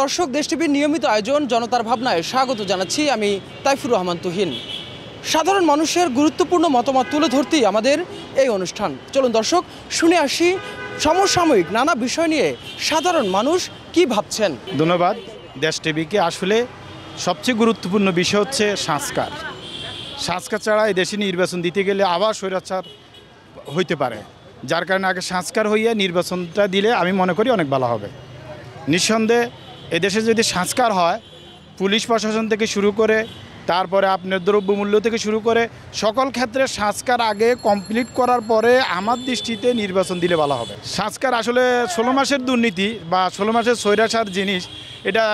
দর্শক, দেশ টিভির নিয়মিত আয়োজন জনতার ভাবনায় স্বাগত জানাচ্ছি আমি তাইফুর রহমান তুহিন। সাধারণ মানুষের গুরুত্বপূর্ণ মতামত তুলে ধরতেই আমাদের এই অনুষ্ঠান। চলুন দর্শক, শুনে আসি সমসাময়িক নানা বিষয় নিয়ে সাধারণ মানুষ কি ভাবছেন। ধন্যবাদ দেশ টিভিকে। আসলে সবচেয়ে গুরুত্বপূর্ণ বিষয় হচ্ছে সংস্কার ছাড়া এই দেশে নির্বাচন দিতে গেলে আবার স্বৈরাচার হইতে পারে, যার কারণে আগে সংস্কার হইয়া নির্বাচনটা দিলে আমি মনে করি অনেক ভালো হবে। নিঃসন্দেহে এদেশে যদি সংস্কার হয়, পুলিশ প্রশাসন থেকে শুরু করে তারপরে আপনার দ্রব্যমূল্য থেকে শুরু করে সকল ক্ষেত্রে সংস্কার আগে কমপ্লিট করার পরে আমার দৃষ্টিতে নির্বাচন দিলে ভালো হবে। সংস্কার আসলে 16 মাসের দুর্নীতি বা 16 মাসের স্বৈরাচার জিনিস, এটা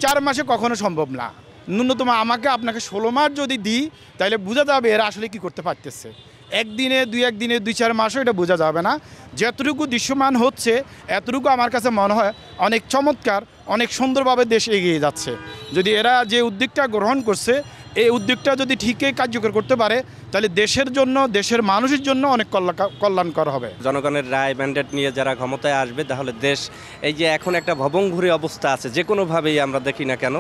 4 মাসে কখনো সম্ভব না। ন্যূনতম আপনাকে 16 মাস যদি দিই তাহলে বোঝা যাবে এরা আসলে কি করতে পারতেছে। একদিনে 2-4 মাসও এটা বোঝা যাবে না। যতটুকু দৃশ্যমান হচ্ছে এতটুকু আমার কাছে মনে হয় অনেক চমৎকার, অনেক সুন্দরভাবে দেশ এগিয়ে যাচ্ছে। যদি এরা যে উদ্যোগটা গ্রহণ করছে, এই উদ্যোগটা যদি ঠিকই কার্যকর করতে পারে তাহলে দেশের জন্য, দেশের মানুষের জন্য অনেক কল্যাণকর হবে। জনগণের রায় ম্যান্ডেট নিয়ে যারা ক্ষমতায় আসবে, তাহলে দেশ এই যে এখন একটা ভবঘুরে অবস্থা আছে, যে কোনোভাবেই আমরা দেখি না কেন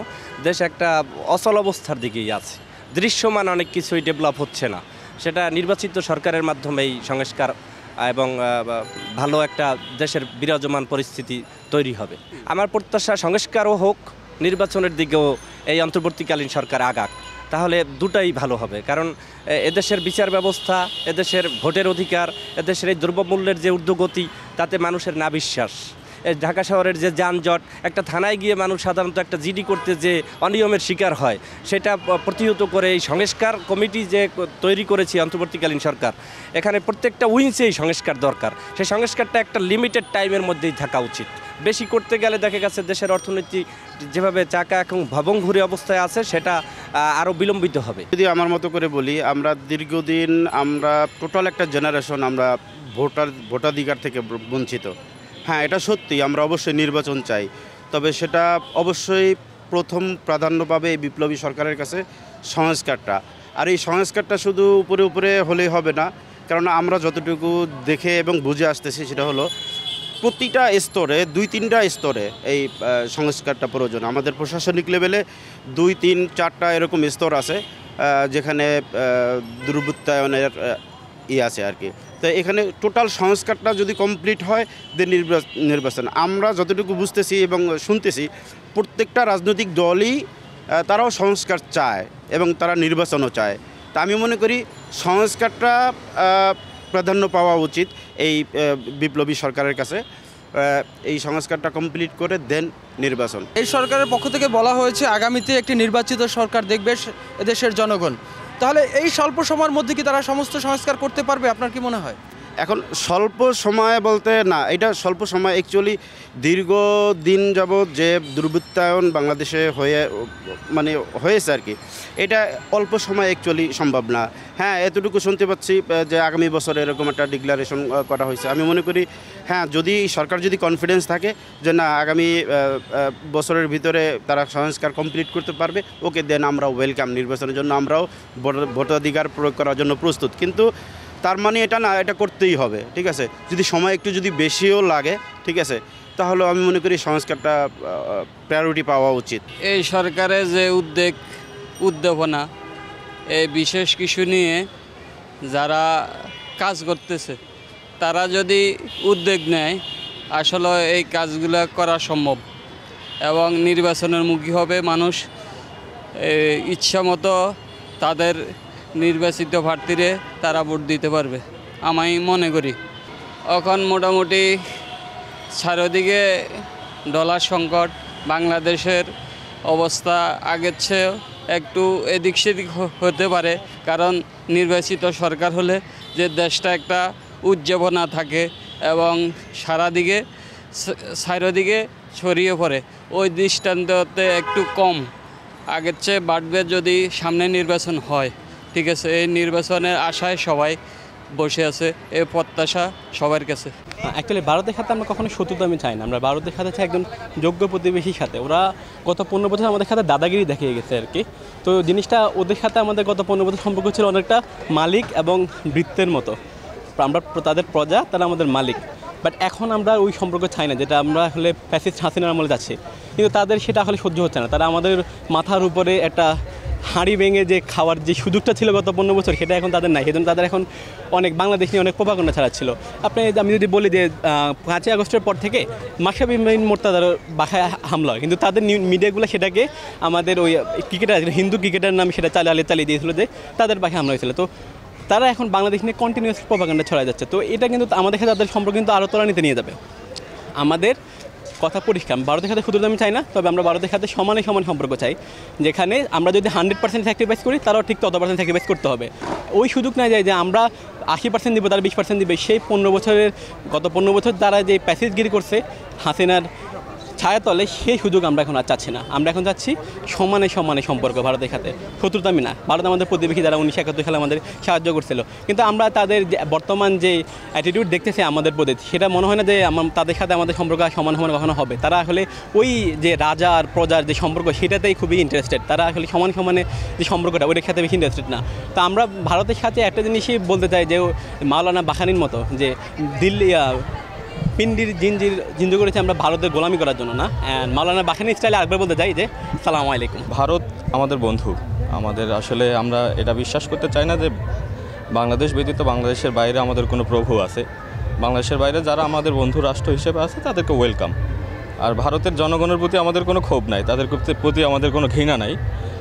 দেশ একটা অচল অবস্থার দিকেই আছে। দৃশ্যমান অনেক কিছুই ডেভেলপ হচ্ছে না, সেটা নির্বাচিত সরকারের মাধ্যমেই সংস্কার এবং ভালো একটা দেশের বিরাজমান পরিস্থিতি তৈরি হবে। আমার প্রত্যাশা সংস্কারও হোক, নির্বাচনের দিকেও এই অন্তর্বর্তীকালীন সরকার আগাক, তাহলে দুটাই ভালো হবে। কারণ এদেশের বিচার ব্যবস্থা, এদেশের ভোটের অধিকার, এদেশের এই দ্রব্যমূল্যের যে ঊর্ধ্বগতি, তাতে মানুষের না বিশ্বাস। ঢাকা শহরের যে যানজট, একটা থানায় গিয়ে মানুষ সাধারণত একটা জিডি করতে যে অনিয়মের শিকার হয়, সেটা প্রতিহত করে এই সংস্কার কমিটি যে তৈরি করেছে অন্তর্বর্তীকালীন সরকার, এখানে প্রত্যেকটা উইন্সেই সংস্কার দরকার। সেই সংস্কারটা একটা লিমিটেড টাইমের মধ্যেই থাকা উচিত। বেশি করতে গেলে দেখা গেছে দেশের অর্থনীতি যেভাবে চাকা এখন ভবঘুরে অবস্থায় আছে, সেটা আরও বিলম্বিত হবে। যদি আমার মতো করে বলি, আমরা দীর্ঘদিন টোটাল একটা জেনারেশন আমরা ভোটাধিকার থেকে বঞ্চিত। হ্যাঁ, এটা সত্যি, আমরা অবশ্যই নির্বাচন চাই, তবে সেটা অবশ্যই প্রথম প্রাধান্য পাবে এই বিপ্লবী সরকারের কাছে সংস্কারটা। আর এই সংস্কারটা শুধু উপরে হলেই হবে না, কারণ আমরা যতটুকু দেখে এবং বুঝে আসতেছি সেটা হলো প্রতিটা স্তরে, 2-3টা স্তরে এই সংস্কারটা প্রয়োজন। আমাদের প্রশাসনিক লেভেলে 2-3-4টা এরকম স্তর আছে যেখানে দুর্বৃত্তায়নের আছে আর কি। তো এখানে টোটাল সংস্কারটা যদি কমপ্লিট হয় দেন নির্বাচন। আমরা যতটুকু বুঝতেছি এবং শুনতেছি, প্রত্যেকটা রাজনৈতিক দলই তারাও সংস্কার চায় এবং তারা নির্বাচনও চায়। তা আমি মনে করি সংস্কারটা প্রাধান্য পাওয়া উচিত এই বিপ্লবী সরকারের কাছে। এই সংস্কারটা কমপ্লিট করে দেন নির্বাচন। এই সরকারের পক্ষ থেকে বলা হয়েছে আগামীতে একটি নির্বাচিত সরকার দেখবে এদেশের জনগণ। তাহলে এই স্বল্প সময়ের মধ্যে কি তারা সমস্ত সংস্কার করতে পারবে, আপনার কি মনে হয়? এখন স্বল্প সময় বলতে না, এটা স্বল্প সময় অ্যাকচুয়ালি দীর্ঘদিন যাবৎ যে দুর্বৃত্তায়ন বাংলাদেশে হয়েছে আর কি, এটা অল্প সময় অ্যাকচুয়ালি সম্ভব না। হ্যাঁ, এতটুকু শুনতে পাচ্ছি যে আগামী বছর এরকম একটা ডিক্লারেশন করা হয়েছে। আমি মনে করি হ্যাঁ, যদি সরকার যদি কনফিডেন্স থাকে যে না আগামী বছরের ভিতরে তারা সংস্কার কমপ্লিট করতে পারবে, ওকে দেন আমরাও ওয়েলকাম। নির্বাচনের জন্য আমরাও ভোটাধিকার প্রয়োগ করার জন্য প্রস্তুত। কিন্তু তার মানে এটা না, এটা করতেই হবে, ঠিক আছে। যদি সময় একটু যদি বেশিও লাগে, ঠিক আছে, তাহলে আমি মনে করি সংস্কারটা প্রায়োরিটি পাওয়া উচিত। এই সরকারের যে উদ্যাপনা, এই বিশেষ কিছু নিয়ে যারা কাজ করতেছে তারা যদি উদ্যোগ নেয়, আসলে এই কাজগুলো করা সম্ভব এবং নির্বাচনের মুখী হবে মানুষ। ইচ্ছা মতো তাদের নির্বাচিত প্রার্থীরে তারা ভোট দিতে পারবে আমি মনে করি। এখন মোটামুটি চারিদিকে ডলার সংকট, বাংলাদেশের অবস্থা আগের চেয়ে একটু এদিক সেদিক হতে পারে, কারণ নির্বাচিত সরকার হলে যে দেশটা একটা উদ্যাপনা থাকে এবং চারিদিকে ছড়িয়ে পড়ে, ওই দৃষ্টান্ততে একটু কম আগের চেয়ে বাড়বে যদি সামনে নির্বাচন হয়। ঠিক আছে, এই নির্বাচনের আশায় সবাই বসে আছে, এই প্রত্যাশা সবার কাছে। অ্যাকচুয়ালি ভারতের সাথে আমরা কখনো শত্রুতা আমি চাই না। আমরা ভারতের সাথে চাই একজন যোগ্য প্রতিবেশীর সাথে। ওরা গত 15 বছর আমাদের সাথে দাদাগিরি দেখিয়ে গেছে আর কি। তো জিনিসটা ওদের সাথে আমাদের গত 15 বছর সম্পর্ক ছিল অনেকটা মালিক এবং বৃত্তের মতো। আমরা তাদের প্রজা, তারা আমাদের মালিক। বাট এখন আমরা ওই সম্পর্ক চাই না, যেটা আমরা আসলে ফ্যাসিস্ট হাসিনার আমলে যাচ্ছি, কিন্তু তাদের সেটা আসলে সহ্য হচ্ছে না। তারা আমাদের মাথার উপরে একটা হাঁড়ি ভেঙে যে খাওয়ার যে সুযোগটা ছিল গত 15 বছর, সেটা এখন তাদের নাই। সেজন্য তাদের এখন বাংলাদেশ নিয়ে অনেক প্রোপাগান্ডা ছাড়াচ্ছিল। আমি যদি বলি যে 5ই আগস্টের পর থেকে মাশরাফি বিন মুর্তজার বাসায় হামলা হয়, কিন্তু তাদের মিডিয়াগুলো সেটাকে আমাদের ওই ক্রিকেটার, হিন্দু ক্রিকেটার নামে সেটা চালিয়ে দিয়েছিল যে তাদের বাসায় হামলা হয়েছিল। তো তারা এখন বাংলাদেশ নিয়ে কন্টিনিউয়াস প্রোপাগান্ডা ছড়ায় যাচ্ছে। তো এটা কিন্তু আমাদের সাথে তাদের সম্পর্ক কিন্তু আরও তলানিতে নিয়ে যাবে। আমাদের কথা পরিষ্কার, ভারতের সাথে ক্ষুদ্র দামি চাই না, তবে আমরা ভারতের সাথে সমান সম্পর্ক চাই, যেখানে আমরা যদি 100% স্যাক্রিফাইস করি, তারাও ঠিক তত % স্যাক্রিফাইস করতে হবে। ওই সুযোগ না যায় যে আমরা 80% দিব, তারা 20% দিবে। সেই গত 15 বছর তারা যে প্যাসেজগিরি করছে হাসিনার ছায়াতলে, সেই সুযোগ আমরা এখন আর চাচ্ছি না। আমরা এখন চাচ্ছি সমানে সম্পর্ক ভারতের সাথে, শত্রুতামি না। ভারত আমাদের প্রতিবেশী, যারা 1971 সালে আমাদের সাহায্য করছিল, কিন্তু আমরা তাদের বর্তমান যে অ্যাটিটিউড দেখতেছি আমাদের প্রতি, সেটা মনে হয় না যে তাদের সাথে আমাদের সম্পর্ক সমান কখনো হবে। তারা আসলে ওই যে রাজা আর প্রজার যে সম্পর্ক, সেটাতেই খুবই ইন্টারেস্টেড। তারা আসলে সমানে যে সম্পর্কটা, ওইটার সাথে বেশি ইন্টারেস্টেড না। তো আমরা ভারতের সাথে একটা জিনিসই বলতে চাই যে মাওলানা বাখানির মতো, যে দিল্লি পিন্ডির জিঞ্জির করেছে আমরা ভারতের গোলামি করার জন্য না। মাওলানা বাখানি স্টাইলে আরেকবার বলতে চাই যে সালামু আলাইকুম। ভারত আমাদের বন্ধু, আমাদের আসলে আমরা এটা বিশ্বাস করতে চাই না যে বাংলাদেশ ব্যতীত বাংলাদেশের বাইরে আমাদের কোনো প্রভু আছে। বাংলাদেশের বাইরে যারা আমাদের বন্ধু রাষ্ট্র হিসেবে আছে তাদেরকে ওয়েলকাম। আর ভারতের জনগণের প্রতি আমাদের কোনো ক্ষোভ নাই, তাদের প্রতি আমাদের কোনো ঘৃণা নাই।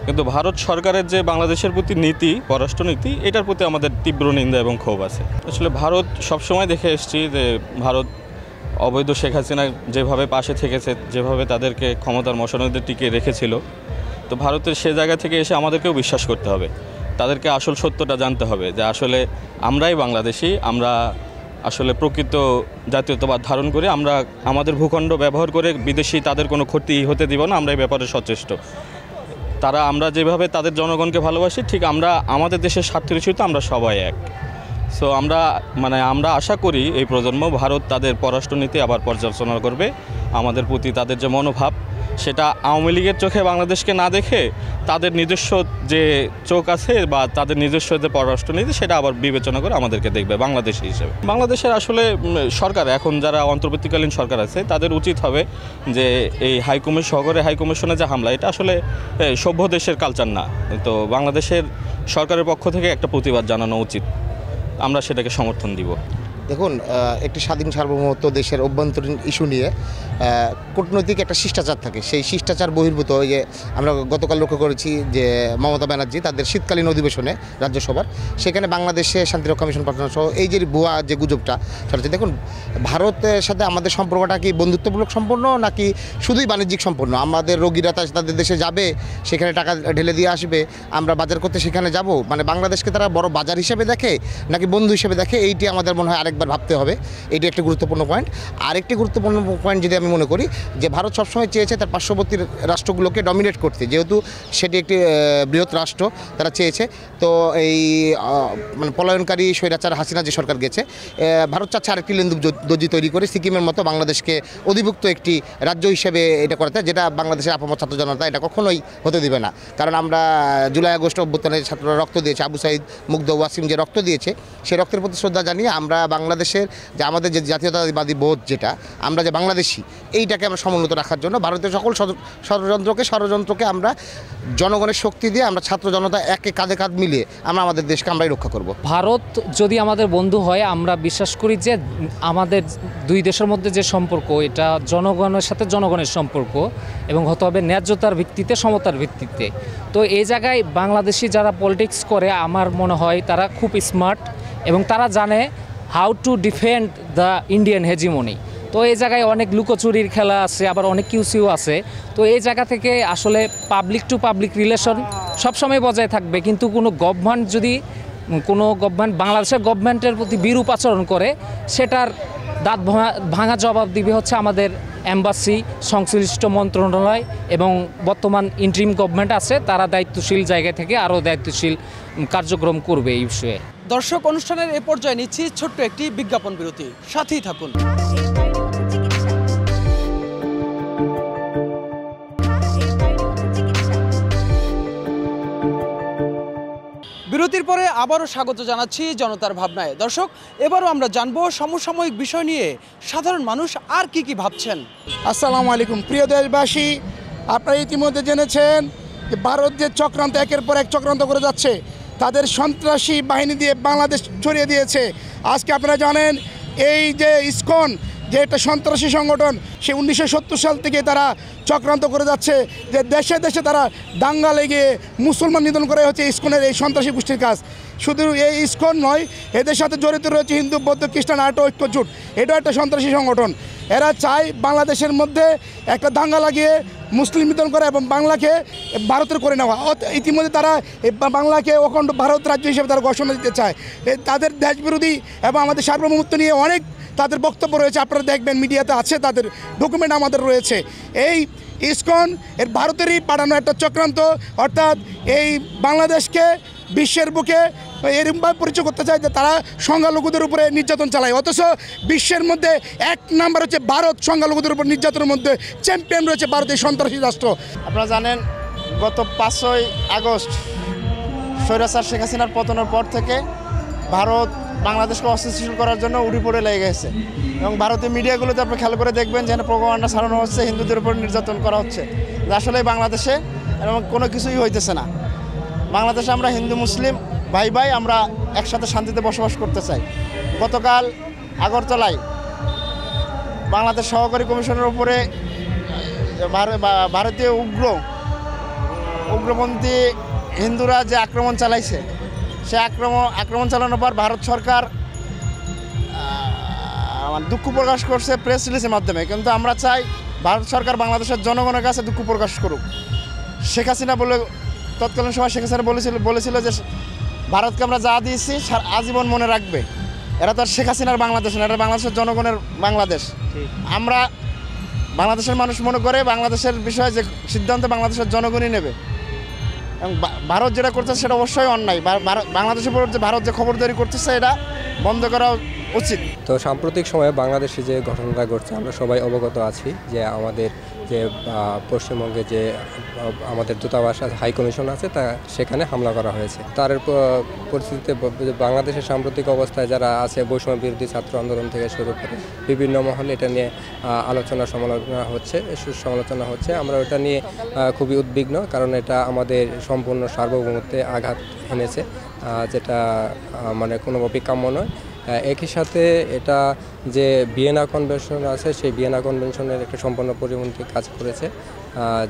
কিন্তু ভারত সরকারের যে বাংলাদেশের প্রতি নীতি, পররাষ্ট্রনীতি, এটার প্রতি আমাদের তীব্র নিন্দা এবং ক্ষোভ আছে। আসলে ভারত সবসময় দেখে এসেছি যে ভারত অবৈধ শেখ হাসিনা যেভাবে পাশে থেকেছে, যেভাবে তাদেরকে ক্ষমতার মসনদে টিকিয়ে রেখেছিল, তো ভারতের সে জায়গা থেকে এসে আমাদেরকেও বিশ্বাস করতে হবে, তাদেরকে আসল সত্যটা জানতে হবে যে আসলে আমরাই বাংলাদেশি, আমরা আসলে প্রকৃত জাতীয়তাবাদ ধারণ করে আমরা আমাদের ভূখণ্ড ব্যবহার করে বিদেশি তাদের কোনো ক্ষতি হতে দিব না, আমরা এই ব্যাপারে সচেষ্ট। আমরা যেভাবে তাদের জনগণকে ভালোবাসি, ঠিক আমরা আমাদের দেশের স্বার্থের ইস্যুতে আমরা সবাই এক। সো আমরা আশা করি এই প্রজন্ম ভারত তাদের পররাষ্ট্রনীতি আবার পর্যালোচনা করবে। আমাদের প্রতি তাদের যে মনোভাব, সেটা আওয়ামী লীগের চোখে বাংলাদেশকে না দেখে তাদের নিজস্ব যে চোখ আছে বা তাদের নিজস্ব যে পররাষ্ট্রনীতি, সেটা আবার বিবেচনা করে আমাদেরকে দেখবে বাংলাদেশি হিসেবে। বাংলাদেশের আসলে সরকার, এখন যারা অন্তর্বর্তীকালীন সরকার আছে, তাদের উচিত হবে যে এই হাইকমিশনে যে হামলা, এটা আসলে সভ্য দেশের কালচার না। তো বাংলাদেশের সরকারের পক্ষ থেকে একটা প্রতিবাদ জানানো উচিত, আমরা সেটাকে সমর্থন দিব। দেখুন, একটি স্বাধীন সার্বভৌমত্ব দেশের অভ্যন্তরীণ ইস্যু নিয়ে কূটনৈতিক একটা শিষ্টাচার থাকে। সেই শিষ্টাচার বহির্ভূত যে আমরা গতকাল লক্ষ্য করেছি যে মমতা ব্যানার্জি তাদের শীতকালীন অধিবেশনে রাজ্যসভার, সেখানে বাংলাদেশে শান্তিরক্ষা মিশন পাঠানো সহ এই যে ভুয়া যে গুজবটা ছড়াচ্ছে। দেখুন, ভারতের সাথে আমাদের সম্পর্কটা কি বন্ধুত্বমূলক সম্পন্ন নাকি শুধুই বাণিজ্যিক সম্পন্ন? আমাদের রোগীরা তাদের দেশে যাবে, সেখানে টাকা ঢেলে দিয়ে আসবে, আমরা বাজার করতে সেখানে যাব, বাংলাদেশকে তারা বড় বাজার হিসেবে দেখে নাকি বন্ধু হিসেবে দেখে? এইটি আমাদের মনে হয় আরেকবার ভাবতে হবে। এটি একটি গুরুত্বপূর্ণ পয়েন্ট। আরেকটি গুরুত্বপূর্ণ পয়েন্ট যদি আমি মনে করি, যে ভারত সবসময় চেয়েছে তার পার্শ্ববর্তী রাষ্ট্রগুলোকে ডমিনেট করতে, যেহেতু সেটি একটি বৃহৎ রাষ্ট্র, তারা চেয়েছে। তো এই পলায়নকারী স্বৈরাচার হাসিনা যে সরকার গেছে, ভারত চাচ্ছে আরেকটি লেন্দু দর্জি তৈরি করে সিকিমের মতো বাংলাদেশকে অধিভুক্ত একটি রাজ্য হিসেবে এটা করতে, যেটা বাংলাদেশের আপামর ছাত্র জনতা এটা কখনোই হতে দিবে না। কারণ আমরা জুলাই আগস্ট অভ্যুত্থানে ছাত্ররা রক্ত দিয়েছে, আবু সাইদ, মুগ্ধ, ওয়াসিম যে রক্ত দিয়েছে, সেই রক্তের প্রতি শ্রদ্ধা জানিয়ে আমরা বাংলাদেশের যে আমাদের যে জাতীয়তাবাদী বোধ, যেটা আমরা যে বাংলাদেশি, এইটাকে আমরা সমুন্নত রাখার জন্য ভারতের সকল ষড়যন্ত্রকে আমরা জনগণের শক্তি দিয়ে, আমরা ছাত্র জনতা একে কাঁধে কাঁধ মিলিয়ে আমরা আমাদের দেশকে আমরাই রক্ষা করব। ভারত যদি আমাদের বন্ধু হয়, আমরা বিশ্বাস করি যে আমাদের দুই দেশের মধ্যে যে সম্পর্ক, এটা জনগণের সাথে জনগণের সম্পর্ক এবং হতে হবে ন্যায্যতার ভিত্তিতে, সমতার ভিত্তিতে। তো এই জায়গায় বাংলাদেশি যারা পলিটিক্স করে, আমার মনে হয় তারা খুব স্মার্ট এবং তারা জানে how to defend the Indian hegemony. তো এই জায়গায় অনেক লুকোচুরির খেলা আছে, আবার অনেক কিউসিও আছে। তো এই জায়গা থেকে আসলে পাবলিক টু পাবলিক রিলেশন সবসময় বজায় থাকবে, কিন্তু কোনো গভর্নমেন্ট বাংলাদেশের গভর্নমেন্টের প্রতি বিরূপ আচরণ করে, সেটার দাঁত ভাঙা জবাব দিবে হচ্ছে আমাদের এম্বাসি, সংশ্লিষ্ট মন্ত্রণালয় এবং বর্তমান ইন্টারিম গভর্নমেন্ট আছে, তারা দায়িত্বশীল জায়গা থেকে আরও দায়িত্বশীল কার্যক্রম করবে এই বিষয়ে। দর্শক, অনুষ্ঠানের এ পর্যায়ে নিচ্ছি ছোট্ট একটি বিজ্ঞাপন বিরতি, সাথেই থাকুন। বিরতির পরে আবারও স্বাগত জানাচ্ছি জনতার ভাবনায়। দর্শক, এবারও আমরা জানবো সমসাময়িক বিষয় নিয়ে সাধারণ মানুষ আর কি ভাবছেন। আসসালামু আলাইকুম প্রিয় দেশবাসী, আপনারা ইতিমধ্যে জেনেছেন যে ভারত যে চক্রান্ত একের পর এক চক্রান্ত করে যাচ্ছে, তাদের সন্ত্রাসী বাহিনী দিয়ে বাংলাদেশ ছড়িয়ে দিয়েছে। আজকে আপনারা জানেন এই যে ইসকন যে একটা সন্ত্রাসী সংগঠন, সে 1970 সাল থেকে তারা চক্রান্ত করে যাচ্ছে যে দেশে দেশে তারা দাঙ্গা লেগে মুসলমান নিধন করে হচ্ছে ইসকনের এই সন্ত্রাসী গোষ্ঠীর কাজ। শুধু এই ইসকন নয়, এদের সাথে জড়িত রয়েছে হিন্দু বৌদ্ধ খ্রিস্টান আর্ট ঐক্য জোট, এটাও একটা সন্ত্রাসী সংগঠন। এরা চায় বাংলাদেশের মধ্যে একটা দাঙ্গা লাগিয়ে মুসলিম নিধন করা এবং বাংলাকে ভারতের করে নেওয়া। ইতিমধ্যে তারা বাংলাকে অখণ্ড ভারত রাজ্য হিসেবে তারা ঘোষণা দিতে চায়। তাদের দেশবিরোধী এবং আমাদের সার্বভৌমত্ব নিয়ে অনেক তাদের বক্তব্য রয়েছে, আপনারা দেখবেন মিডিয়াতে আছে, তাদের ডকুমেন্ট আমাদের রয়েছে। এই ইসকন এর ভারতেরই পাঠানো একটা চক্রান্ত, অর্থাৎ এই বাংলাদেশকে বিশ্বের বুকে এরকমভাবে পরিচয় করতে চায় যে তারা সংখ্যালঘুদের উপরে নির্যাতন চালায়, অথচ বিশ্বের মধ্যে এক নাম্বার হচ্ছে ভারত সংখ্যালঘুদের উপর নির্যাতনের মধ্যে চ্যাম্পিয়ন রয়েছে ভারতের সন্ত্রাসী রাষ্ট্র। আপনারা জানেন গত 5ই আগস্ট স্বৈরাচার শেখ হাসিনার পতনের পর থেকে ভারত বাংলাদেশকে অস্থিতিশীল করার জন্য উড়ি পড়ে লেগে গেছে এবং ভারতীয় মিডিয়াগুলোতে আপনি খেয়াল করে দেখবেন যেন প্রোপাগান্ডা ছড়ানো হচ্ছে, হিন্দুদের উপর নির্যাতন করা হচ্ছে, আসলে বাংলাদেশে এরকম কোনো কিছুই হইতেছে না। বাংলাদেশে আমরা হিন্দু মুসলিম ভাই ভাই আমরা একসাথে শান্তিতে বসবাস করতে চাই। গতকাল আগরতলায় বাংলাদেশ সহকারী কমিশনের উপরে ভারতীয় উগ্রপন্থী হিন্দুরা যে আক্রমণ চালাইছে, সে আক্রমণ চালানোর পর ভারত সরকার দুঃখ প্রকাশ করছে প্রেস রিলিজের মাধ্যমে। কিন্তু আমরা চাই ভারত সরকার বাংলাদেশের জনগণের কাছে দুঃখ প্রকাশ করুক। শেখ হাসিনা তৎকালীন সময় শেখ হাসিনা বলেছিল যে ভারতকে আমরা যা দিয়েছি আজীবন মনে রাখবে। এরা তো আর শেখ হাসিনার বাংলাদেশ না, এটা বাংলাদেশের জনগণের বাংলাদেশ। আমরা বাংলাদেশের মানুষ মনে করে বাংলাদেশের বিষয়ে যে সিদ্ধান্ত বাংলাদেশের জনগণই নেবে এবং ভারত যেটা করতেছে সেটা অবশ্যই অন্যায়। বাংলাদেশের উপর যে ভারত যে খবরদারি করতেছে এটা বন্ধ করা উচিত। তো সাম্প্রতিক সময়ে বাংলাদেশে যে ঘটনাটা ঘটছে আমরা সবাই অবগত আছি যে আমাদের যে পশ্চিমবঙ্গে যে আমাদের দূতাবাস হাই কমিশন আছে তা সেখানে হামলা করা হয়েছে। তার পরিস্থিতিতে বাংলাদেশের সাম্প্রতিক অবস্থায় যারা আছে বৈষম্য বিরোধী ছাত্র আন্দোলন থেকে শুরু করে বিভিন্ন মহলে এটা নিয়ে সমালোচনা হচ্ছে। আমরা ওটা নিয়ে খুবই উদ্বিগ্ন, কারণ এটা আমাদের সম্পূর্ণ সার্বভৌমত্বে আঘাত এনেছে, যেটা মানে কোনোভাবেই কাম্য নয়। একই সাথে এটা যে ভিয়েনা কনভেনশন আছে সেই ভিয়েনা কনভেনশনের একটা সম্পূর্ণ পরিপন্থী কাজ করেছে,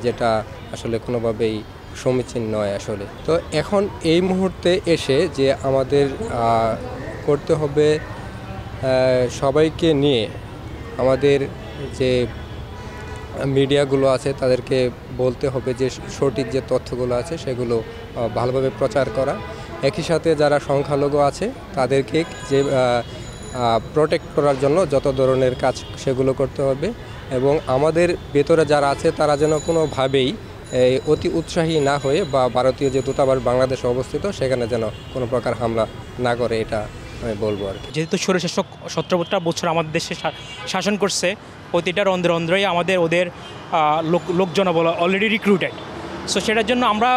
যেটা আসলে কোনোভাবেই সমীচীন নয় আসলে। তো এখন এই মুহূর্তে এসে যে আমাদের করতে হবে সবাইকে নিয়ে আমাদের যে মিডিয়াগুলো আছে তাদেরকে বলতে হবে যে সঠিক যে তথ্যগুলো আছে সেগুলো ভালোভাবে প্রচার করা। একই সাথে যারা সংখ্যালঘু আছে তাদেরকে যে প্রোটেক্ট করার জন্য যত ধরনের কাজ সেগুলো করতে হবে এবং আমাদের ভেতরে যারা আছে তারা যেন কোনোভাবেই অতি উৎসাহী না হয়ে বা ভারতীয় যে দূতাবাস বাংলাদেশে অবস্থিত সেখানে যেন কোনো প্রকার হামলা না করে, এটা আমি বলবো আর কি। যেহেতু স্বৈরশাসক 17টা বছর আমাদের দেশে শাসন করছে, প্রতিটা রন্ধ্রে রন্ধ্রেই ওদের লোকজন অলরেডি রিক্রুটেড। সো সেটার জন্য আমরা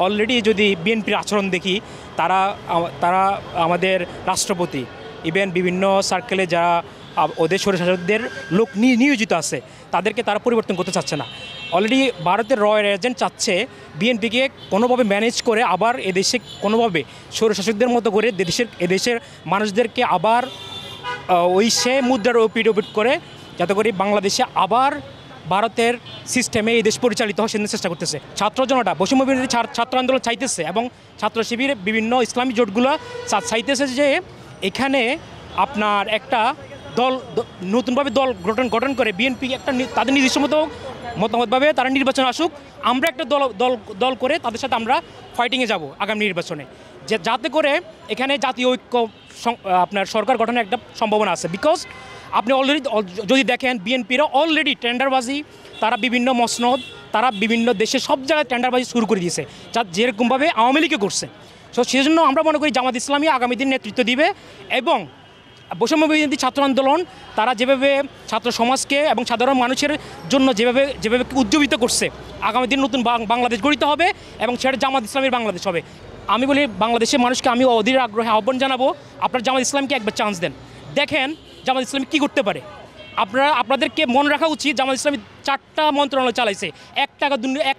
অলরেডি যদি বিএনপির আচরণ দেখি, তারা আমাদের রাষ্ট্রপতি ইভেন বিভিন্ন সার্কেলে যারা ওদের স্বৈরশাসকদের লোক নিয়োজিত আছে তাদেরকে তারা পরিবর্তন করতে চাচ্ছে না। অলরেডি ভারতের রয়্যাল এজেন্ট চাচ্ছে বিএনপিকে কোনোভাবে ম্যানেজ করে আবার এদেশে কোনোভাবে স্বৈরশাসকদের মতো করে এদেশের মানুষদেরকে আবার ওই সে মুদ্রার ওপিট করে যাতে করে বাংলাদেশে আবার ভারতের সিস্টেমে এই দেশ পরিচালিত হয় সেদিন চেষ্টা করতেছে। ছাত্র জনতা বৈষম্য বিরোধী ছাত্র আন্দোলন চাইতেছে এবং ছাত্র শিবির বিভিন্ন ইসলামী জোটগুলো চাইতেছে যে এখানে আপনার একটা দল নতুনভাবে দল গঠন করে বিএনপি একটা তাদের নিজস্ব মতামতভাবে তারা নির্বাচনে আসুক, আমরা একটা দল করে তাদের সাথে আমরা ফাইটিংয়ে যাব আগামী নির্বাচনে, যাতে করে এখানে জাতীয় ঐক্য আপনার সরকার গঠনের একটা সম্ভাবনা আছে। বিকজ আপনি অলরেডি যদি দেখেন বিএনপিরা অলরেডি টেন্ডারবাজি, তারা বিভিন্ন মসনদ, তারা বিভিন্ন দেশে সব জায়গায় টেন্ডারবাজি শুরু করে দিয়েছে, যা যেরকমভাবে আওয়ামী লীগও করছে। সো সেই জন্য আমরা মনে করি জামাত ইসলামী আগামী দিন নেতৃত্ব দিবে এবং বৈষম্য বিরোধী ছাত্র আন্দোলন তারা যেভাবে ছাত্র সমাজকে এবং সাধারণ মানুষের জন্য যেভাবে উজ্জীবিত করছে, আগামী দিন নতুন বাংলাদেশ গঠিত হবে এবং সেটা জামাত ইসলামের বাংলাদেশ হবে। আমি বলি বাংলাদেশের মানুষকে আমি অধীর আগ্রহে আহ্বান জানাবো, আপনারা জামাত ইসলামকে একবার চান্স দেন, দেখেন জামাত ইসলাম কী করতে পারে। আপনাদেরকে মনে রাখা উচিত জামাত ইসলামী 4টা মন্ত্রণালয় চালাইছে, 1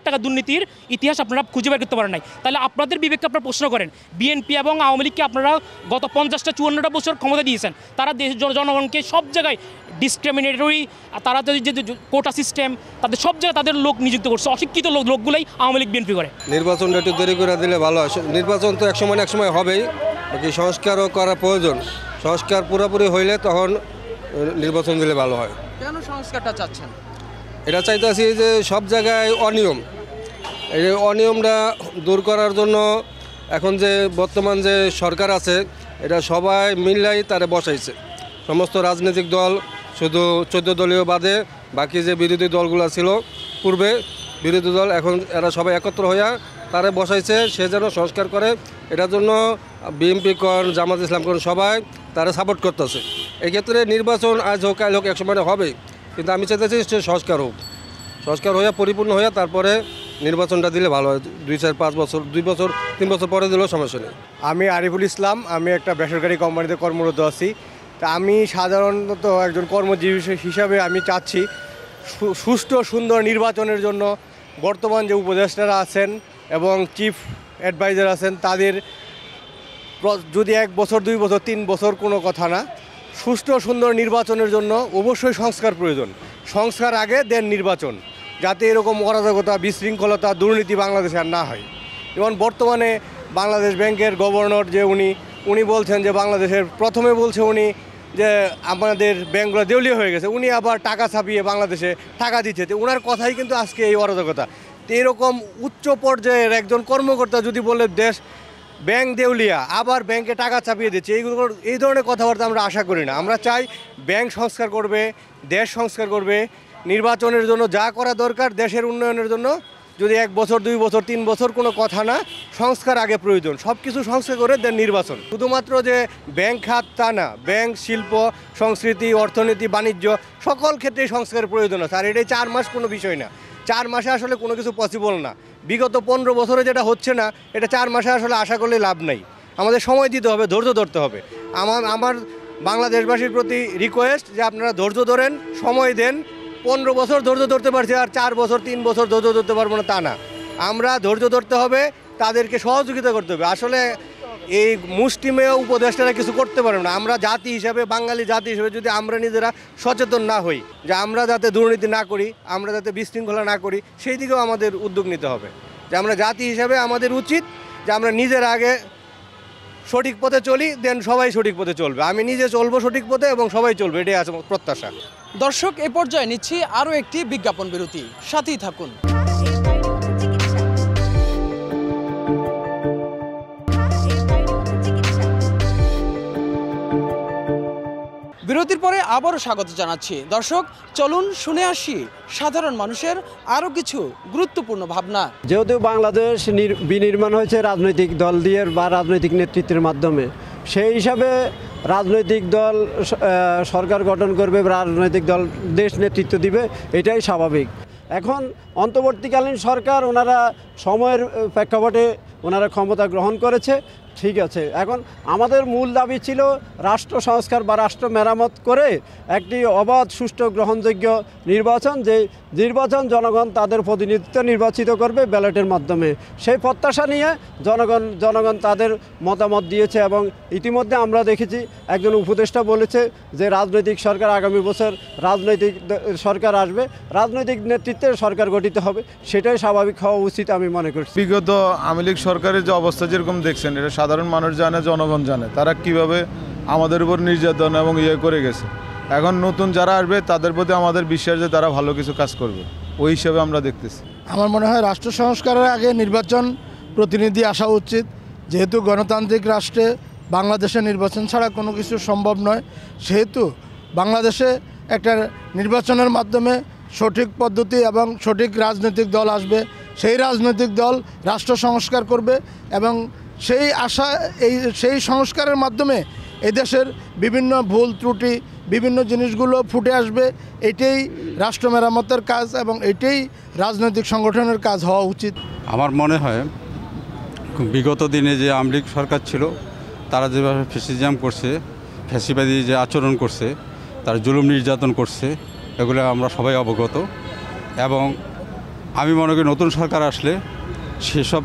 টাকা দুর্নীতির ইতিহাস আপনারা খুঁজে বের করতে পারেন নাই। তাহলে আপনাদের বিবেককে আপনারা প্রশ্ন করেন, বিএনপি এবং আওয়ামী লীগকে আপনারা গত 50-54টা বছর ক্ষমতা দিয়েছেন, তারা জনগণকে সব জায়গায় ডিসক্রিমিনেটরি, তারা যে কোটা সিস্টেম, তাদের সব জায়গায় তাদের লোক নিযুক্ত করছে, অশিক্ষিত লোকগুলোই আওয়ামী লীগ বিএনপি করে। নির্বাচনটা একটু দেরি করে দিলে ভালো হয়। নির্বাচন তো এক সময় হবেই, সংস্কারও করা প্রয়োজন। সংস্কার পুরোপুরি হইলে তখন নির্বাচন দিলে ভালো হয়। কেন সংস্কারটা চাচ্ছেন? এটা চাইতেছি যে সব জায়গায় অনিয়ম, এই অনিয়মটা দূর করার জন্য এখন যে বর্তমান যে সরকার আছে এটা সবাই মিলাই তারে বসাইছে। সমস্ত রাজনৈতিক দল, শুধু 14 দলীয় বাদে বাকি যে বিরোধী দলগুলো ছিল পূর্বে বিরোধী দল, এখন এরা সবাই একত্র হইয়া তারে বসাইছে, সে যেন সংস্কার করে। এটার জন্য বিএনপি কর, জামাত ইসলাম কর, সবাই তারা সাপোর্ট করতেছে। এক্ষেত্রে নির্বাচন আজ হোক কাল হোক এক সময় হবে, কিন্তু আমি চাইতেছি সে সংস্কার হোক, সংস্কার হইয়া পরিপূর্ণ হইয়া তারপরে নির্বাচনটা দিলে ভালো হয়। 2-4-5 বছর, 2 বছর 3 বছর পরে দিলেও সমস্যা নেই। আমি আরিফুল ইসলাম, আমি একটা বেসরকারি কোম্পানিতে কর্মরত আছি। তা আমি সাধারণত একজন কর্মজীবী হিসাবে আমি চাচ্ছি সুষ্ঠু সুন্দর নির্বাচনের জন্য বর্তমান যে উপদেষ্টারা আছেন এবং চিফ অ্যাডভাইজার আছেন তাদের যদি 1 বছর 2 বছর 3 বছর কোনো কথা না, সুষ্ঠু সুন্দর নির্বাচনের জন্য অবশ্যই সংস্কার প্রয়োজন। সংস্কার আগে দেন নির্বাচন, যাতে এরকম অরাজকতা, বিশৃঙ্খলতা, দুর্নীতি বাংলাদেশে আর না হয়। যেমন বর্তমানে বাংলাদেশ ব্যাংকের গভর্নর যে উনি বলছেন যে বাংলাদেশের প্রথমে বলছে উনি যে আমাদের ব্যাংকগুলো দেউলিয়া হয়ে গেছে, উনি আবার টাকা ছাপিয়ে বাংলাদেশে টাকা দিচ্ছে। তো ওনার কথাই কিন্তু আজকে এই অরাজকতা। তো এরকম উচ্চ পর্যায়ের একজন কর্মকর্তা যদি বলে দেশ ব্যাংক দেউলিয়া, আবার ব্যাংকে টাকা চাপিয়ে দিচ্ছে, এই ধরনের কথাবার্তা আমরা আশা করি না। আমরা চাই ব্যাংক সংস্কার করবে, দেশ সংস্কার করবে, নির্বাচনের জন্য যা করা দরকার দেশের উন্নয়নের জন্য, যদি 1 বছর 2 বছর 3 বছর কোনো কথা না, সংস্কার আগে প্রয়োজন। সব কিছু সংস্কার করে দেন নির্বাচন। শুধুমাত্র যে ব্যাংক খাত তা না, ব্যাংক, শিল্প, সংস্কৃতি, অর্থনীতি, বাণিজ্য সকল ক্ষেত্রেই সংস্কারের প্রয়োজন আছে। আর এটাই 4 মাস কোনো বিষয় না, 4 মাসে আসলে কোনো কিছু পসিবল না। বিগত 15 বছরে যেটা হচ্ছে না, এটা 4 মাসে আসলে আশা করলে লাভ নাই। আমাদের সময় দিতে হবে, ধৈর্য ধরতে হবে। আমার বাংলাদেশবাসীর প্রতি রিকোয়েস্ট যে আপনারা ধৈর্য ধরেন, সময় দেন। 15 বছর ধৈর্য ধরতে পারছি, আর 4 বছর 3 বছর ধৈর্য ধরতে পারবো না তা না। আমরা ধৈর্য ধরতে হবে, তাদেরকে সহযোগিতা করতে হবে। আসলে এই মুষ্টিমেয় উপদেষ্টারা কিছু করতে পারবে না। আমরা জাতি হিসাবে, বাঙালি জাতি হিসেবে যদি আমরা নিজেরা সচেতন না হই যে আমরা যাতে দুর্নীতি না করি, আমরা যাতে বিশৃঙ্খলা না করি, সেই দিকেও আমাদের উদ্যোগ নিতে হবে। যে আমরা জাতি হিসাবে আমাদের উচিত যে আমরা নিজের আগে সঠিক পথে চলি, দেন সবাই সঠিক পথে চলবে। আমি নিজে চলবো সঠিক পথে এবং সবাই চলবে, এটাই আছে প্রত্যাশা। দর্শক, এ পর্যায়ে নিচ্ছি আরও একটি বিজ্ঞাপন বিরতি, সাথেই থাকুন। বিরতির পরে আবারও স্বাগত জানাচ্ছি। দর্শক, চলুন শুনে আসি সাধারণ মানুষের আরও কিছু গুরুত্বপূর্ণ ভাবনা। যেহেতু বাংলাদেশ বিনির্মাণ হয়েছে রাজনৈতিক দল দিয়ে বা রাজনৈতিক নেতৃত্বের মাধ্যমে, সেই হিসাবে রাজনৈতিক দল সরকার গঠন করবে, রাজনৈতিক দল দেশ নেতৃত্ব দিবে, এটাই স্বাভাবিক। এখন অন্তর্বর্তীকালীন সরকার ওনারা সময়ের প্রেক্ষাপটে ওনারা ক্ষমতা গ্রহণ করেছে, ঠিক আছে। এখন আমাদের মূল দাবি ছিল রাষ্ট্র সংস্কার বা রাষ্ট্র মেরামত করে একটি অবাধ, সুষ্ঠু, গ্রহণযোগ্য নির্বাচন, যে নির্বাচন জনগণ তাদের প্রতিনিধিত্ব নির্বাচিত করবে ব্যালটের মাধ্যমে। সেই প্রত্যাশা নিয়ে জনগণ তাদের মতামত দিয়েছে এবং ইতিমধ্যে আমরা দেখেছি একজন উপদেষ্টা বলেছে যে রাজনৈতিক সরকার আগামী বছর রাজনৈতিক সরকার আসবে, রাজনৈতিক নেতৃত্বে সরকার গঠিত হবে, সেটাই স্বাভাবিক হওয়া উচিত আমি মনে করছি। বিগত আওয়ামী লীগ সরকারের যে অবস্থা যেরকম দেখছেন, এটা সাধারণ মানুষ জানে, জনগণ জানে তারা কিভাবে আমাদের উপর নির্যাতন এবং করে গেছে। এখন নতুন যারা আসবে তাদের প্রতি আমাদের বিশ্বাস যে তারা ভালো কিছু কাজ করবে, ওই হিসাবে আমরা দেখতেছি। আমার মনে হয় রাষ্ট্র সংস্কারের আগে নির্বাচন প্রতিনিধি আসা উচিত। যেহেতু গণতান্ত্রিক রাষ্ট্রে বাংলাদেশে নির্বাচন ছাড়া কোনো কিছু সম্ভব নয়, সেহেতু বাংলাদেশে একটা নির্বাচনের মাধ্যমে সঠিক পদ্ধতি এবং সঠিক রাজনৈতিক দল আসবে, সেই রাজনৈতিক দল রাষ্ট্র সংস্কার করবে এবং সেই সংস্কারের মাধ্যমে এদেশের বিভিন্ন ভুল ত্রুটি, বিভিন্ন জিনিসগুলো ফুটে আসবে। এটাই রাষ্ট্র মেরামতের কাজ এবং এটাই রাজনৈতিক সংগঠনের কাজ হওয়া উচিত। আমার মনে হয় বিগত দিনে যে আওয়ামী লীগ সরকার ছিল তারা যেভাবে ফ্যাসিজম করছে, ফ্যাসিবাদী যে আচরণ করছে, তারা জুলুম নির্যাতন করছে, এগুলো আমরা সবাই অবগত। এবং আমি মনে করি নতুন সরকার আসলে সেসব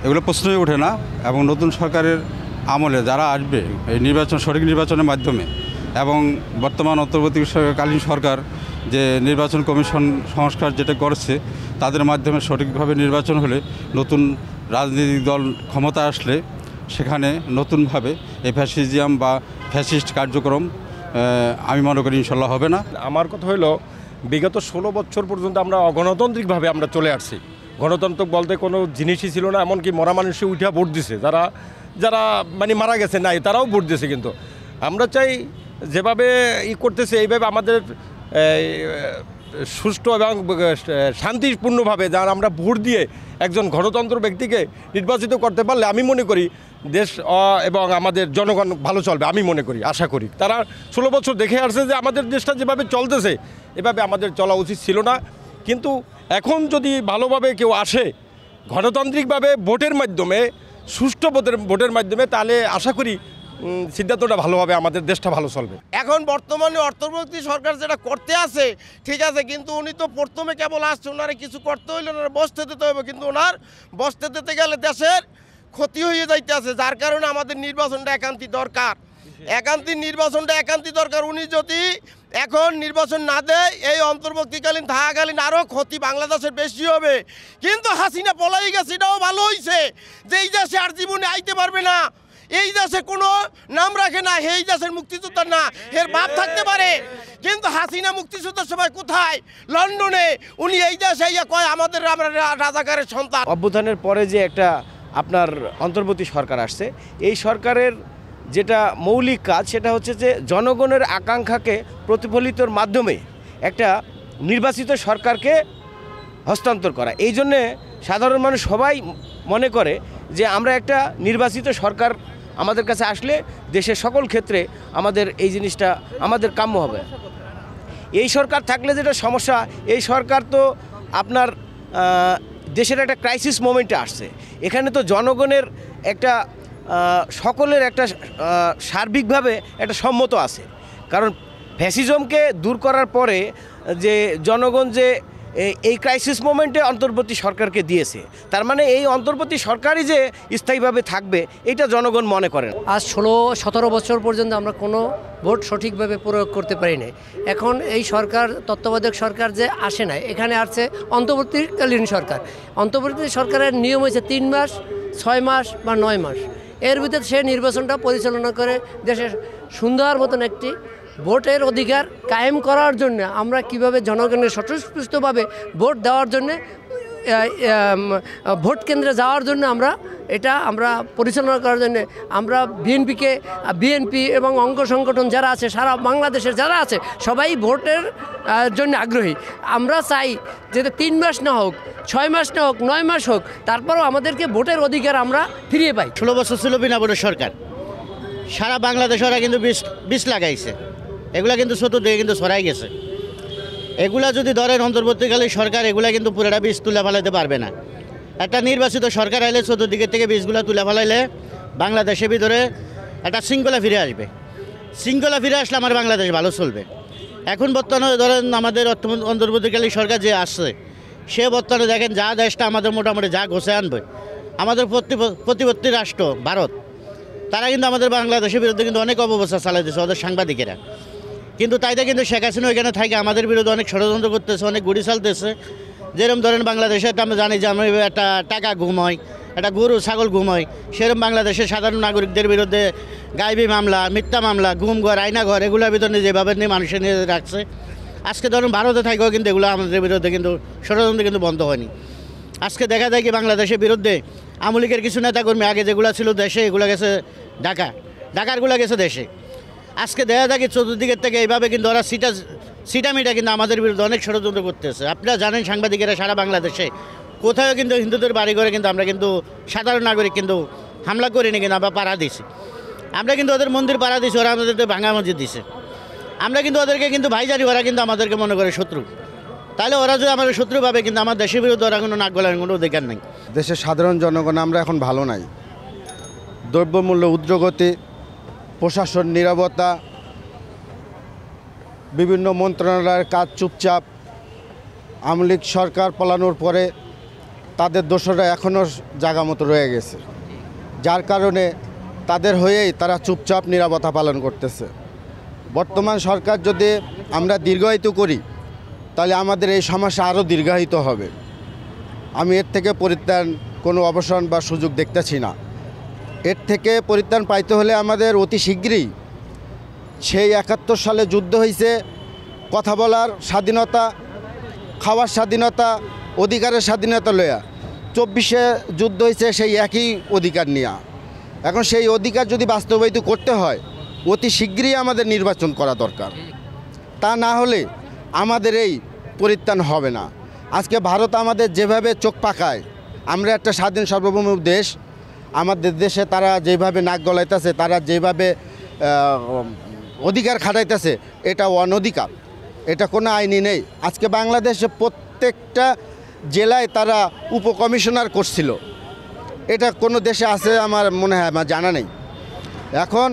এগুলো প্রশ্নই ওঠে না। এবং নতুন সরকারের আমলে যারা আসবে এই নির্বাচন, সঠিক নির্বাচনের মাধ্যমে, এবং বর্তমান অন্তর্বর্তীকালীন সরকার যে নির্বাচন কমিশন সংস্কার যেটা করেছে তাদের মাধ্যমে সঠিকভাবে নির্বাচন হলে, নতুন রাজনৈতিক দল ক্ষমতা আসলে সেখানে নতুনভাবে এই ফ্যাসিজম বা ফ্যাসিস্ট কার্যক্রম আমি মনে করি ইনশাল্লাহ হবে না। আমার কথা হলো বিগত 16 বছর পর্যন্ত আমরা অগণতান্ত্রিকভাবে আমরা চলে আসছি। গণতন্ত্র বলতে কোনো জিনিসই ছিল না, এমনকি মরা মানুষে উঠা ভোট দিছে, যারা মানে মারা গেছে নাই তারাও ভোট দিছে। কিন্তু আমরা চাই যেভাবে করতেছে এইভাবে আমাদের সুষ্ঠু এবং শান্তিপূর্ণভাবে যারা আমরা ভোট দিয়ে একজন গণতন্ত্র ব্যক্তিকে নির্বাচিত করতে পারলে আমি মনে করি দেশ এবং আমাদের জনগণ ভালো চলবে। আমি মনে করি, আশা করি। তারা 16 বছর দেখে আসছে যে আমাদের দেশটা যেভাবে চলতেছে এভাবে আমাদের চলা উচিত ছিল না। কিন্তু এখন যদি ভালোভাবে কেউ আসে গণতান্ত্রিকভাবে ভোটের মাধ্যমে, সুষ্ঠু ভোটের মাধ্যমে, তাহলে আশা করি সিদ্ধান্তটা ভালো হবে, আমাদের দেশটা ভালো চলবে। এখন বর্তমানে অন্তর্বর্তী সরকার যেটা করতে আছে ঠিক আছে, কিন্তু উনি তো প্রথমে কেবল আসছে, ওনারে কিছু করতে হইলে ওনার বসতে দিতে হবে, কিন্তু ওনার বসতে দিতে গেলে দেশের ক্ষতি হয়ে যাইতে আছে। যার কারণে আমাদের নির্বাচনটা একান্তই দরকার, নির্বাচনটা একান্তই দরকার। উনি যদি এখন নির্বাচন না দেয় এই অন্তর্বর্তীকালীন থাকাকালীন আরও ক্ষতি বাংলাদেশের বেশি হবে। কিন্তু হাসিনা পলাই গেছে, এটাও ভালো হয়েছে যে এই দেশে আর জীবনে আইতে পারবে না, এই দেশে কোনো নাম রাখে না, এই দেশের মুক্তিযোদ্ধার না, এর বাপ থাকতে পারে। কিন্তু হাসিনা মুক্তিযুদ্ধের সময় কোথায়? লন্ডনে। উনি এই দেশে কয় আমাদের রাজাকারের সন্তান। অভ্যুত্থানের পরে যে একটা আপনার অন্তর্বর্তী সরকার আসছে, এই সরকারের যেটা মৌলিক কাজ সেটা হচ্ছে যে জনগণের আকাঙ্ক্ষাকে প্রতিফলিতর মাধ্যমে একটা নির্বাচিত সরকারকে হস্তান্তর করা। এই জন্যে সাধারণ মানুষ সবাই মনে করে যে আমরা একটা নির্বাচিত সরকার আমাদের কাছে আসলে দেশের সকল ক্ষেত্রে আমাদের এই জিনিসটা আমাদের কাম্য হবে। এই সরকার থাকলে যেটা সমস্যা, এই সরকার তো আপনার দেশের একটা ক্রাইসিস মোমেন্টে আসছে। এখানে তো জনগণের একটা সকলের একটা সার্বিকভাবে একটা সম্মত আছে। কারণ ফ্যাসিজমকে দূর করার পরে যে জনগণ যে এই ক্রাইসিস মোমেন্টে অন্তর্বর্তী সরকারকে দিয়েছে, তার মানে এই অন্তর্বর্তী সরকারই যে স্থায়ীভাবে থাকবে এটা জনগণ মনে করেন। আজ 16-17 বছর পর্যন্ত আমরা কোনো ভোট সঠিকভাবে প্রয়োগ করতে পারি না। এখন এই সরকার, তত্ত্বাবধায়ক সরকার যে আসে না, এখানে আসছে অন্তর্বর্তীকালীন সরকার। অন্তর্বর্তী সরকারের নিয়ম হয়েছে 3 মাস, 6 মাস বা 9 মাস। এর ভিতরে সে নির্বাচনটা পরিচালনা করে দেশের সুন্দর মতন একটি ভোটের অধিকার কায়েম করার জন্য আমরা কিভাবে জনগণের স্বতঃস্ফূর্তভাবে ভোট দেওয়ার জন্য, ভোট কেন্দ্রে যাওয়ার জন্য আমরা পরিচালনা করার জন্য আমরা বিএনপি এবং অঙ্গ সংগঠন যারা আছে সারা বাংলাদেশের যারা আছে সবাই ভোটের জন্য আগ্রহী। আমরা চাই যে 3 মাস না হোক, 6 মাস না হোক, 9 মাস হোক, তারপরও আমাদেরকে ভোটের অধিকার আমরা ফিরিয়ে পাই। 16 বছর ছিল বিনা ভোটের সরকার, সারা বাংলাদেশ ওরা কিন্তু বিষ লাগাইছে, এগুলা কিন্তু চতুর্দিকে কিন্তু ছড়াই গেছে। এগুলা যদি ধরেন অন্তর্বর্তীকালীন সরকার এগুলা কিন্তু পুরোটা বীজ তুলে ফেলাইতে পারবে না। একটা নির্বাচিত সরকার আইলে চতুর্দিকের থেকে বীজগুলো তুলে ফেলাইলে বাংলাদেশের ভিতরে একটা শৃঙ্খলা ফিরে আসবে। শৃঙ্খলা ফিরে আসলে আমার বাংলাদেশ ভালো চলবে। এখন বর্তমানে ধরেন আমাদের অন্তর্বর্তীকালীন সরকার যে আসছে, সে বর্তমানে দেখেন যা দেশটা আমাদের মোটামুটি যা ঘষে আনবে, আমাদের প্রতিবর্তী রাষ্ট্র ভারত, তারা কিন্তু আমাদের বাংলাদেশের বিরুদ্ধে কিন্তু অনেক অপপ্রচার চালাইতেছে ওদের সাংবাদিকেরা। কিন্তু তাইতে কিন্তু শেখ হাসিনা ওইখানে থাকে আমাদের বিরুদ্ধে অনেক ষড়যন্ত্র করতেছে, অনেক গুড়ি চালতেছে। যেরকম ধরেন বাংলাদেশে আমরা জানি যে আমরা একটা টাকা ঘুম হয়, একটা গরু ছাগল ঘুম হয়, সেরকম বাংলাদেশের সাধারণ নাগরিকদের বিরুদ্ধে গায়েবী মামলা, মিথ্যা মামলা, গুম ঘর, আয়না ঘর, এগুলোর ভিতরে যেভাবে নিয়ে মানুষের নিয়ে রাখছে। আজকে ধরুন ভারতে থাকেও কিন্তু এগুলো আমাদের বিরুদ্ধে কিন্তু ষড়যন্ত্র কিন্তু বন্ধ হয়নি। আজকে দেখা যায় কি বাংলাদেশের বিরুদ্ধে আওয়ামী লীগের কিছু নেতাকর্মী আগে যেগুলো ছিল দেশে, এগুলো গেছে ঢাকারগুলো গেছে দেশে। আজকে দেখা যায় কি চতুর্দিকের থেকে এইভাবে কিন্তু ওরা সিটামিটা কিন্তু আমাদের বিরুদ্ধে অনেক ষড়যন্ত্র করতেছে। আপনারা জানেন সাংবাদিকেরা সারা বাংলাদেশে কোথাও কিন্তু হিন্দুদের বাড়ি ঘরে কিন্তু আমরা কিন্তু সাধারণ নাগরিক কিন্তু হামলা করিনি, কিন্তু আমরা পাড়া দিছি। আমরা কিন্তু ওদের মন্দির পাড়া দিছি, ওরা আমাদেরকে ভাঙা মসজিদ দিছে। আমরা কিন্তু ওদেরকে কিন্তু ভাইজারি, ওরা কিন্তু আমাদেরকে মনে করে শত্রু। তাহলে ওরা যদি আমাদের শত্রু ভাবে, কিন্তু আমার দেশের বিরুদ্ধে ওরা কোনো নাক গলানোর কোনো অধিকার নেই। দেশের সাধারণ জনগণ আমরা এখন ভালো নাই। দ্রব্যমূল্য ঊর্ধ্বগতি, প্রশাসন নীরবতা, বিভিন্ন মন্ত্রণালয়ের কাজ চুপচাপ। আওয়ামী লীগ সরকার পালানোর পরে তাদের দোষরা এখনও জায়গা মতো রয়ে গেছে, যার কারণে তাদের হয়েই তারা চুপচাপ নীরবতা পালন করতেছে। বর্তমান সরকার যদি আমরা দীর্ঘায়িত করি তাহলে আমাদের এই সমস্যা আরও দীর্ঘায়িত হবে। আমি এর থেকে পরিত্রাণ কোনো অবসান বা সুযোগ দেখতেছি না। এর থেকে পরিত্রাণ পাইতে হলে আমাদের অতি শীঘ্রই সেই 71 সালে যুদ্ধ হয়েছে কথা বলার স্বাধীনতা, খাওয়ার স্বাধীনতা, অধিকারের স্বাধীনতা লয়া, 24-এ যুদ্ধ হয়েছে সেই একই অধিকার নিয়ে। এখন সেই অধিকার যদি বাস্তবায়িত করতে হয় অতি শীঘ্রই আমাদের নির্বাচন করা দরকার। তা না হলে আমাদের এই পরিত্রাণ হবে না। আজকে ভারত আমাদের যেভাবে চোখ পাকায়, আমরা একটা স্বাধীন সার্বভৌম দেশ, আমাদের দেশে তারা যেভাবে নাক গলাইতেছে, তারা যেভাবে অধিকার খাটাইতেছে, এটা অনধিকার, এটা কোনো আইনি নেই। আজকে বাংলাদেশে প্রত্যেকটা জেলায় তারা উপকমিশনার করছিল, এটা কোনো দেশে আছে আমার মনে হয়, আমার জানা নেই। এখন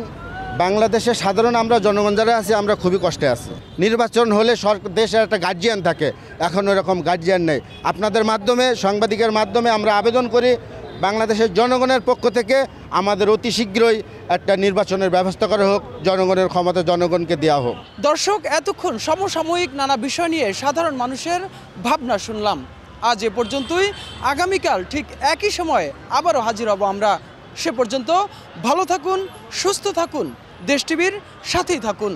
বাংলাদেশের সাধারণ আমরা জনগণ যারা আছি আমরা খুবই কষ্টে আছি। নির্বাচন হলে দেশের একটা গার্জিয়ান থাকে, এখন ওরকম গার্জিয়ান নেই। আপনাদের মাধ্যমে, সাংবাদিকের মাধ্যমে আমরা আবেদন করি বাংলাদেশের জনগণের পক্ষ থেকে আমাদের অতি শীঘ্রই একটা নির্বাচনের ব্যবস্থা করা হোক, জনগণের ক্ষমতা জনগণকে দেওয়া হোক। দর্শক, এতক্ষণ সমসাময়িক নানা বিষয় নিয়ে সাধারণ মানুষের ভাবনা শুনলাম। আজ এ পর্যন্তই। আগামীকাল ঠিক একই সময়ে আবারও হাজির হব আমরা। সে পর্যন্ত ভালো থাকুন, সুস্থ থাকুন, দেশ টিভির সাথেই থাকুন।